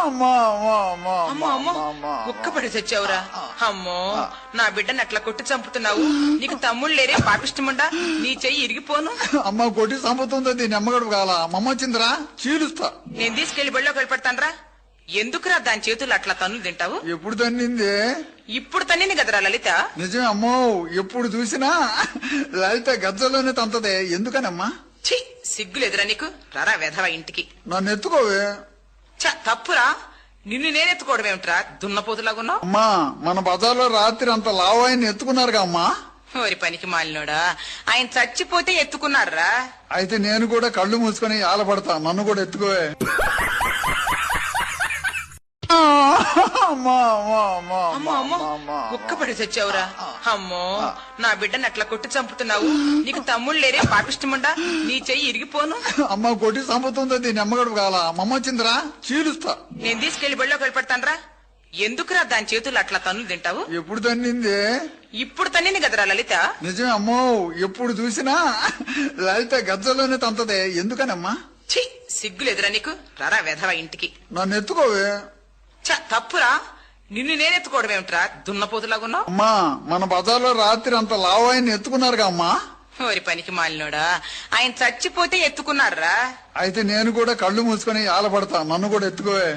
అమ్మా అమ్మో అమ్మో కుక్క పడి చచ్చావురా. అమ్మో నా బిడ్డను అట్లా కొట్టి చంపుతున్నావు. నీకు తమ్ముళ్ళు లేరే పాపిష్టముండా, నీ చెయ్యి ఇరిగిపోను. అమ్మ కొట్టి చంపుతుంది. దీన్ని అమ్మగడు కాల అమ్మ వచ్చిందిరా చీలుస్తా. నేను తీసుకెళ్లి బడిలోకి వెళ్ళిపెడతానరా. ఎందుకురా దాని చేతులు అట్లా తన్నులు తింటావు? ఎప్పుడు తన్నింది? ఇప్పుడు తన్నింది కదరా లలిత. నిజమే అమ్మో, ఎప్పుడు చూసినా లలిత గజ్జలోనే తంతదే. ఎందుకనమ్మా? ఛీ, సిగ్గులేదురా నీకు? రారా వెధవా ఇంటికి. నన్ను ఎత్తుకోవే. తప్పురా, నిన్ను నేనెత్తుకోవడమేమిట్రా దున్నపోతులాగున్నావు? అమ్మా మన బజార్లో రాత్రి అంత లావాయిని ఎత్తుకున్నారుగా అమ్మా. ఓరి పనికి మాలినోడా, ఆయన చచ్చిపోతే ఎత్తుకున్నారా? అయితే నేను కూడా కళ్ళు మూసుకొని ఆలపడతా, నన్ను కూడా ఎత్తుకోవే. అమ్మో అమ్మో కుక్క పడి చచ్చావురా. అమ్మో నా బిడ్డను అట్లా కొట్టి చంపుతున్నావు. నీకు తమ్ముళ్ళు లేరే పాపిష్టముండా, నీ చెయ్యి ఇరిగిపోను. అమ్మ కొట్టి చంపుతుంది. దీన్ని అమ్మగడు కాల అమ్మ వచ్చిందిరా చీలుస్తా. నేను తీసుకెళ్లి బడిలోకి వెళ్ళిపెడతానరా. ఎందుకురా దాని చేతులు అట్లా తన్నులు తింటావు? ఎప్పుడు తన్నింది? ఇప్పుడు తన్నింది కదరా లలిత. నిజమే అమ్మో, ఎప్పుడు చూసినా లలిత గజ్జలోనే తంతదే. ఎందుకనమ్మా? ఛీ, సిగ్గులేదురా నీకు? రారా వెధవా ఇంటికి. నన్ను ఎత్తుకోవే. తప్పురా, నిన్ను నేనెత్తుకోవడమేమిట్రా దున్నపోతులాగున్నావు? అమ్మా మన బజార్లో రాత్రి అంత లావాయిని ఎత్తుకున్నారుగా అమ్మా. ఓరి పనికి మాలినోడా, ఆయన చచ్చిపోతే ఎత్తుకున్నారా? అయితే నేను కూడా కళ్ళు మూసుకొని ఆలపడతా, నన్ను కూడా ఎత్తుకోవే.